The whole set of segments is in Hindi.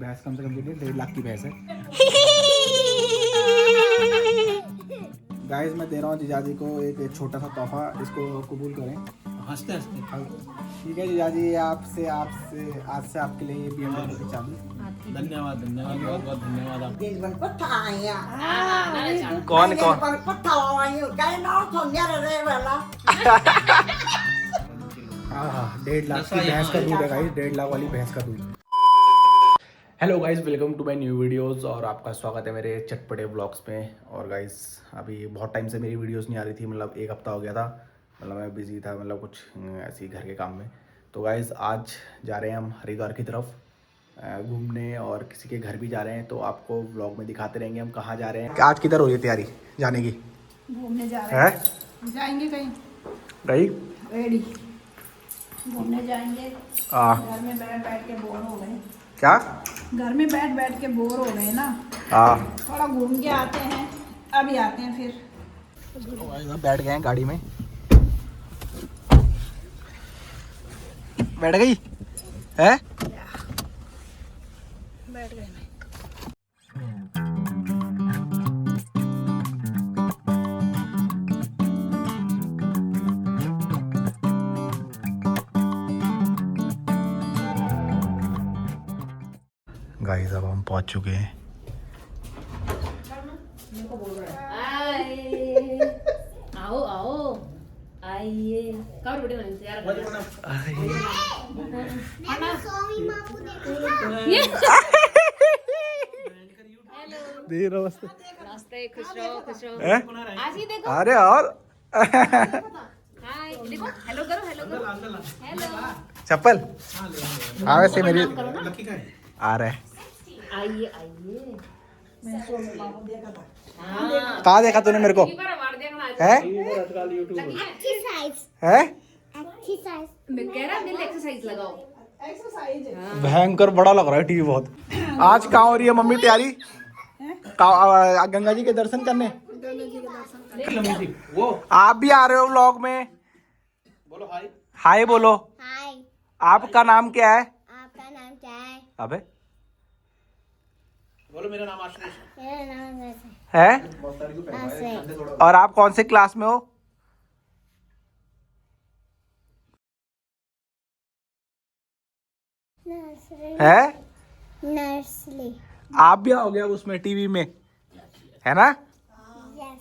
भैंस कम से कम कितनी 1.5 लाख की भैंस है। गाइस मैं दे रहा हूँ जीजाजी को एक छोटा सा तोहफा, इसको कबूल करें हंसते हंसते। ठीक है जीजाजी, आपसे आज से आपके लिए ये BMW की चाबी। धन्यवाद धन्यवाद, बहुत बहुत धन्यवाद आपको। कौन कौन 1.5 लाख की भैंस का दूध है गाइस, 1.5 लाख वाली भैंस का दूध। Hello guys, welcome to my new videos और आपका स्वागत है मेरे चटपटे व्लॉग्स में। और गाइस अभी बहुत टाइम से मेरी वीडियोस नहीं आ रही थी, मतलब 1 हफ्ता हो गया था। मतलब मैं बिज़ी था, मतलब कुछ ऐसे ही घर के काम में। तो गाइस आज जा रहे हैं हम हरिद्वार की तरफ घूमने, और किसी के घर भी जा रहे हैं, तो आपको व्लॉग में दिखाते रहेंगे हम कहाँ जा रहे हैं। आज किधर हो रही है तैयारी जाने की? घूमने जा रहे हैं। जाएंगे कहीं रेडी घूमने जाएंगे। घर में बैठ बैठ के बोर हो गए। क्या? घर में बैठ बैठ के बोर हो गए ना। थोड़ा घूम के आते हैं, अभी आते हैं फिर। बैठ गए हैं गाड़ी में। बैठ गई है? बैठ गए। गाइस अब हम पहुंच चुके हैं। आओ आओ आइए। कब वीडियो बनानी तैयार कर दे नमस्ते रास्ते खुश रहो आज ही देखो। अरे और हाय देखो, हेलो करो हेलो हेलो चप्पल हाँ वैसे मेरी आ रहे आइए आइए। कहाँ देखा तूने मेरे को? है है कह रहा दिल एक्सरसाइज लगाओ। भयंकर बड़ा लग रहा है टीवी बहुत। आज कहाँ हो रही है मम्मी तैयारी? गंगा जी के दर्शन करने। आप भी आ रहे हो व्लॉग में? बोलो हाय। हाय बोलो। हाय। आपका नाम क्या है? आपका नाम क्या है? अबे मेरा नाम आशीष है। है। और आप कौन से क्लास में हो? है नर्सरी। आप भी आओगे अब उसमें टीवी में, है ना? यस।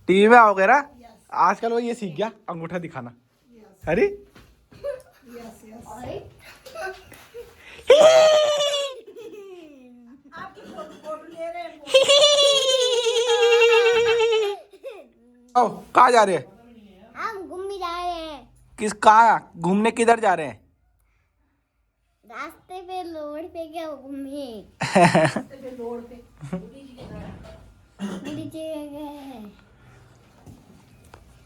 टीवी में आओगे ना? आजकल वो ये सीख गया अंगूठा दिखाना। अरे ओ कहाँ जा रहे हैं? हम घूमने जा रहे हैं। किस कहाँ घूमने, किधर जा रहे हैं? रास्ते पे रोड पे क्या घूमे? बड़ी जगह है।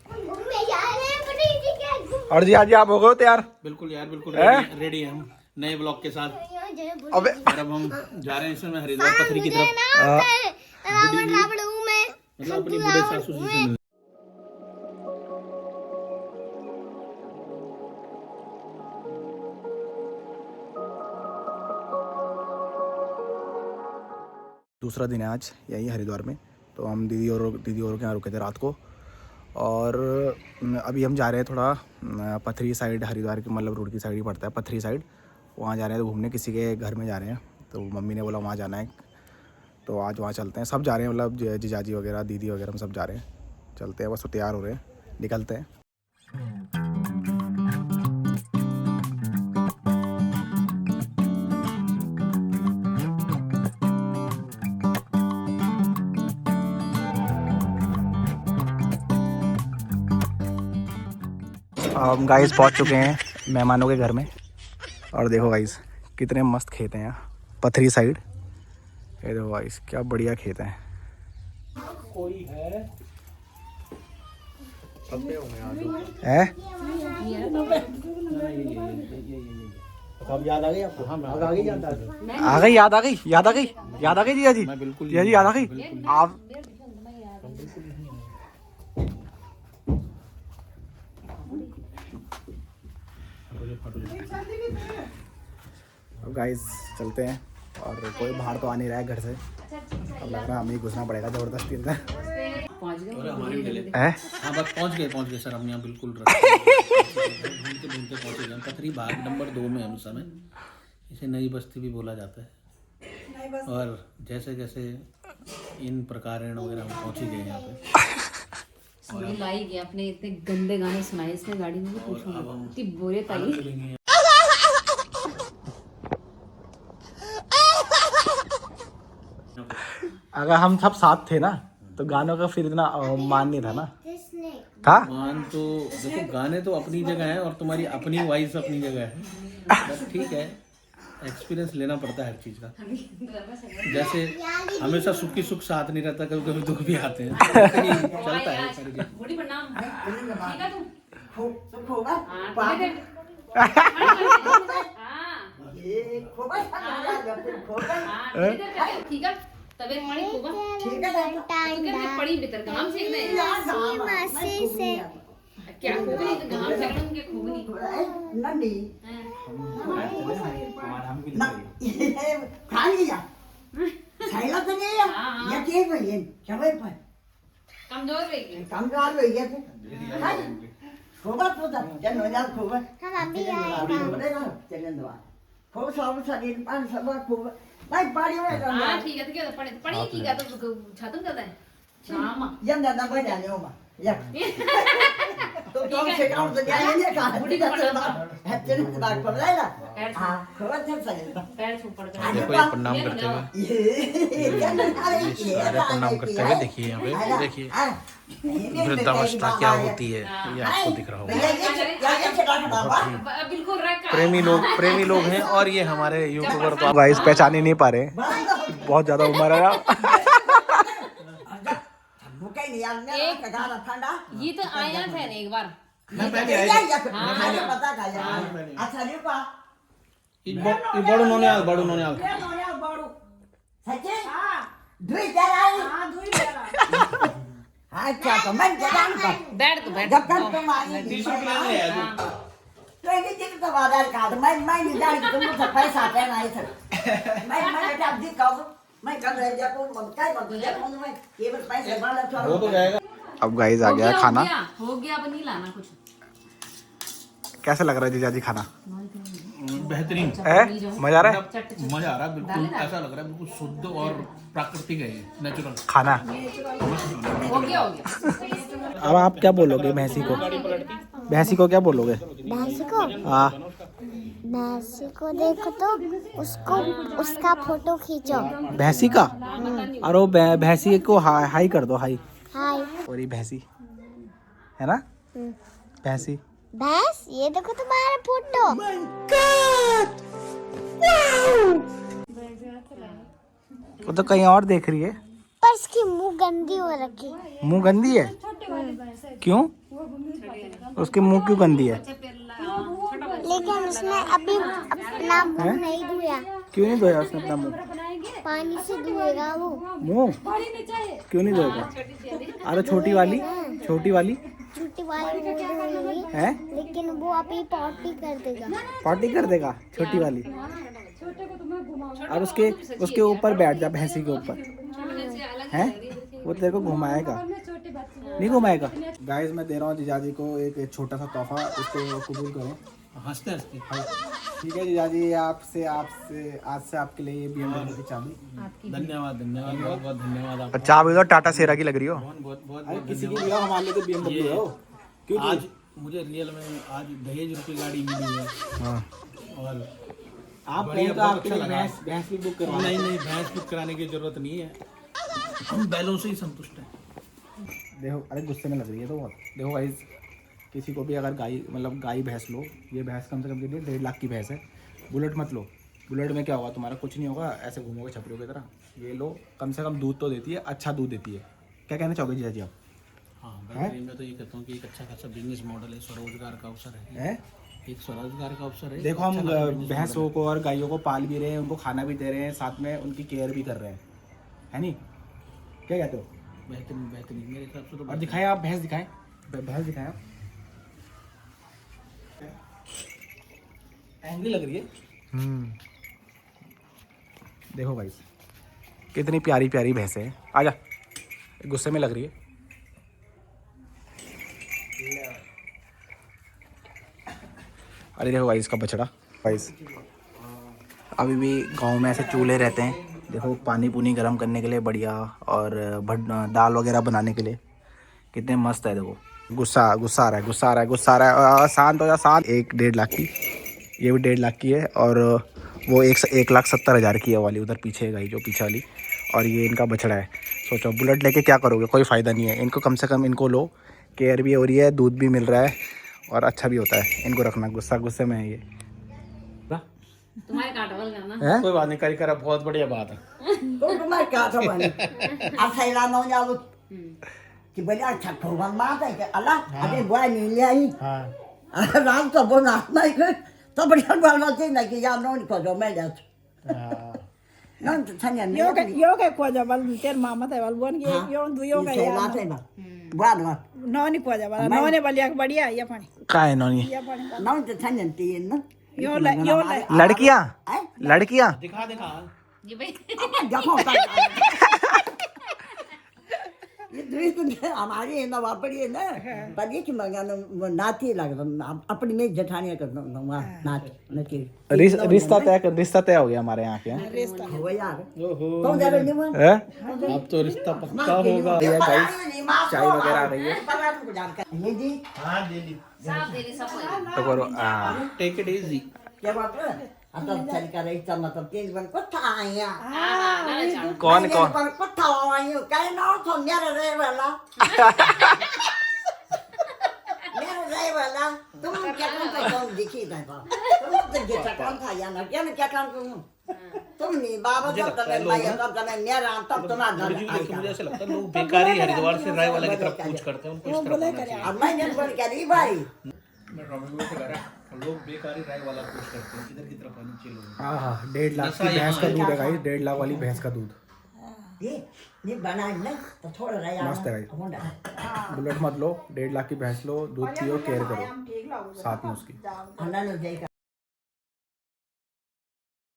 हम घूमने जा रहे हैं बड़ी जगह। और जी आज आप हो गए हो तैयार? बिल्कुल यार बिल्कुल हैं? रेडी हैं हम नए ब्लॉग के साथ। अबे और अब हम जा रहे हैं इसमें हरिद्वार पथरी की तरफ, मतलब अपनी बूढ़े सासू जी से मिलने। दूसरा दिन है आज यही हरिद्वार में। तो हम दीदी और के यहाँ रुके थे रात को, और अभी हम जा रहे हैं थोड़ा पथरी साइड, हरिद्वार के मतलब रोड की साइड ही पड़ता है पथरी साइड। वहाँ जा रहे हैं तो घूमने, किसी के घर में जा रहे हैं। तो मम्मी ने बोला वहाँ जाना है, तो आज वहाँ चलते हैं। सब जा रहे हैं, मतलब जीजाजी वगैरह दीदी वगैरह हम सब जा रहे हैं। चलते हैं, बस वो तैयार हो रहे हैं, निकलते हैं। हम गाइस पहुंच चुके हैं मेहमानों के घर में, और देखो गाइस कितने मस्त खेत हैं यहाँ पथरी साइड। ये देखो गाइस क्या बढ़िया खेत हैं। कोई है? अब याद आ गई आपको? आ गई याद आ गई जीजाजी। जीजाजी याद आ गई आप? अब गाइस चलते हैं और कोई बाहर तो आ नहीं रहा है घर से। अब लग रहा है हमें ही घुसना पड़ेगा ज़बरदस्ती अंदर। और हमारे भी गले हैं? हाँ बस पहुँच गए सर, हम यहाँ बिल्कुल ढूंढते ढूंढते पहुँचे गए। पथरी भाग नंबर 2 में हम समय, इसे नई बस्ती भी बोला जाता है। और जैसे जैसे इन प्रकार वगैरह हम पहुँच ही गए यहाँ पे। और लाई गया अपने इतने गंदे गाने सुनाए इसने गाड़ी में भी पूछूंगा इतनी बोरियत आई। अगर हम सब साथ थे ना तो गानों का फिर इतना मान नहीं था ना। था मान तो देखो, गाने तो अपनी जगह है और तुम्हारी अपनी वॉइस अपनी जगह है, बस ठीक है, एक्सपीरियंस लेना पड़ता है हर चीज का। जैसे हमेशा सुख की सुख साथ नहीं रहता, कभी कभी दुख भी आते हैं, चलता है सारी चीज। बड़ी प्रणाम ठीक है तू ठीक है तबीयत पानी खूब पड़ी भीतर घाम सेकने क्या खूब नहीं तो घाम सेकने उनके खूब नहीं कमजोर रही हाँ ठीक है तो क्या पढ़ी की क्या तो छातम जाता है शाम देखो ये प्रणाम करते हुए, सारे प्रणाम करते हुए देखिए यहाँ पे, देखिए वृद्धावस्था क्या होती है ये आपको दिख रहा होगा। बिल्कुल प्रेमी लोग हैं। और ये हमारे यूट्यूबर तो गाइस पहचान ही नहीं पा रहे, बहुत ज्यादा उम्र है। ये तो आया था एक बार बड़ू नोने अच्छा तो मैं बैठ तो बैठ जब तक तुम आई तो आधार कार्ड मैं नहीं जानी कि तुम मुझसे पैसा देना है सर मैं बेटा अब दिखाओ मैं कर रही हूं को काय बात है मैं ये बस पैसे वाला छोड़ वो तो जाएगा। अब गाइस आ गया खाना। हो गया अब नहीं लाना कुछ। कैसा लग रहा है जीजा जी खाना? बेहतरीन मजा आ रहा है? मजा आ रहा है, बिल्कुल ऐसा लग रहा है बिल्कुल शुद्ध और प्राकृतिक है, नेचुरल खाना। हो गया अब आप क्या बोलोगे भैंसी को? भैंसी को क्या बोलोगे? भैंसी को हाँ भैंसी को देखो तो उसको उसका फोटो खींचो। भैंसी का? और वो भैंसी को हाई कर दो, हाई। हाय और ये भैंसी है ना, भैंसी भैंस ये देखो तुम्हारा फोटो। वो तो कहीं और देख रही है, पर उसकी मुंह गंदी हो रखी। मुंह गंदी है? क्यों? उसके मुंह क्यों गंदी है? लेकिन उसने अभी अपना मुंह नहीं धोया। क्यों नहीं धोया उसने अपना मुंह? पानी से धोएगा वो मुंह क्यों नहीं धोएगा? अरे छोटी वाली छोटी वाली वो धोएगी है, लेकिन वो अभी पॉटी कर देगा। पार्टी कर देगा छोटी वाली। और उसके ऊपर बैठ जा, भैंसी के ऊपर है, वो तेरे को घुमाएगा नहीं घुमाएगा? गाइस मैं दे रहा हूँ जीजाजी को एक छोटा सा तोहफा, इसको कबूल करो। हंसते हंसते ठीक है जीजाजी, आपसे आज से आपके लिए ये BMW की चाबी। धन्यवाद बहुत बहुत धन्यवाद आपका। चाबी तो टाटा सेरा की लग रही हो। बहुत किसी की दिया, हमारे लिए तो BMW हो। क्यों आज मुझे रियल में आज दहेज रुपये गाड़ी मिली है। हाँ। और आप बढ़िया, तो बहुत आपके अच्छा लिए लगा। भैंस भी बुक करवा। नहीं भैंस बुक कराने की जरूरत नहीं है, हम बैलों से ही संतुष्ट हैं। देखो, अरे गुस्से में लग रही है तो बहुत। देखो गाइस, किसी को भी अगर गाय भैंस लो, ये भैंस कम से कम कितनी 1.5 लाख की भैंस है। बुलेट मत लो, बुलेट में क्या होगा तुम्हारा, कुछ नहीं होगा, ऐसे घूमोगे छपरियों की तरह। ये लो, कम से कम दूध तो देती है, अच्छा दूध देती है। क्या कहना चाहोगे जीजा जी आप? हाँ बेहतरीन, मैं तो ये कहता हूँ कि एक अच्छा खासा बिजनेस मॉडल है, स्वरोजगार का अवसर है, एक स्वरोजगार का अवसर है। देखो हम भैंसों को और गायों को पाल भी रहे हैं, उनको खाना भी दे रहे हैं, साथ में उनकी केयर भी कर रहे हैं, है नहीं? क्या कहते हो? बेहतरीन मेरे हिसाब से तो। और दिखाएं आप, भैंस दिखाएं, भैंस दिखाएं आप। एंग्री लग रही है। देखो गाइस कितनी प्यारी प्यारी भैंस है। आजा, गुस्से में लग रही है। अरे देखो गाइस इसका बछड़ा। गाइस अभी भी गांव में ऐसे चूल्हे रहते हैं, देखो पानी पूनी गर्म करने के लिए बढ़िया, और दाल वगैरह बनाने के लिए कितने मस्त है। देखो गुस्सा आ रहा है, गुस्सा आ रहा है। शांत हो जा, शांत। 1-1.5 लाख की, ये भी 1.5 लाख की है, और वो 1,70,000 की है वाली, उधर पीछे गई जो पीछे वाली। और ये इनका बछड़ा है। सोचो बुलेट लेके क्या करोगे, कोई फ़ायदा नहीं है। इनको कम से कम इनको लो, केयर भी हो रही है, दूध भी मिल रहा है, और अच्छा भी होता है। इनको रखना, गुस्से में है ये। तुम्हारे काटवल करना है कोई बात नहीं, करी करा, बहुत बढ़िया बात है। तो तुम्हारे काटो बने अब थैला नौ जाओ कि बढ़िया अच्छा ठोबन मार है कि अल्लाह अरे बुआ नहीं ले आई रात तो बना नहीं कर तो बढ़िया बोलना चाहिए ना कि यार नौ को जो मैं जात नौ तो छन्या नहीं यो के को जबल तेर मामा ते बल बोन के यो दुयो का थैला थे बा बुआ ना नौनी को जबल नौने बलिया बढ़िया ये पानी का है नौनी? ये पानी नौ तो छन्या तीन ना यो लड़कियां दिखा ये भाई देखो ये दूसरी हमारी है ना वापड़ी है ना पर ये कि मगर नाती लग अपनी में जठानियां कर नाच नची रिश्ता तय हो गया हमारे यहाँ के। हो यार कौन जा रही है अब तो रिश्ता पक्का होगा। चाय वगैरह आ रही है ये जी हाँ दे ली, साफ दे दी सब तो करो। Take it easy. क्या बात है आता चल कर रही था मतलब तीन बन को था आया कौन पर को था आया काय ना तो मेरा रे वाला मेरा रे वाला तुम क्या कौन दिखी था तुम तो क्या कौन था या ना क्या काम करूं तुम नहीं बाबा जब तक मैं तब तक मेरा तब तुम्हारा मुझे ऐसा लगता है लोग बेकारी हरिद्वार से राय वाला की तरफ पूछ करते हैं, उनको इस तरफ होना चाहिए। अब मैं जब बोल करी भाई मैं रॉबिन से कह रहा हूं, लोग बेकारी राय वाला पूछ करते हैं, इधर की तरफ आना चाहिए लोगों को। हाँ 1.5 लाख की भैंस का दूध है गाइस, 1.5 लाख वाली भैंस का दूध ये बना ना तो थोड़ा रहा मस्त है भाई। बुलेट मत लो, 1.5 लाख की भैंस लो, दूध पियो, केयर करो साथ में उसकी। अन्ना नो जाएगा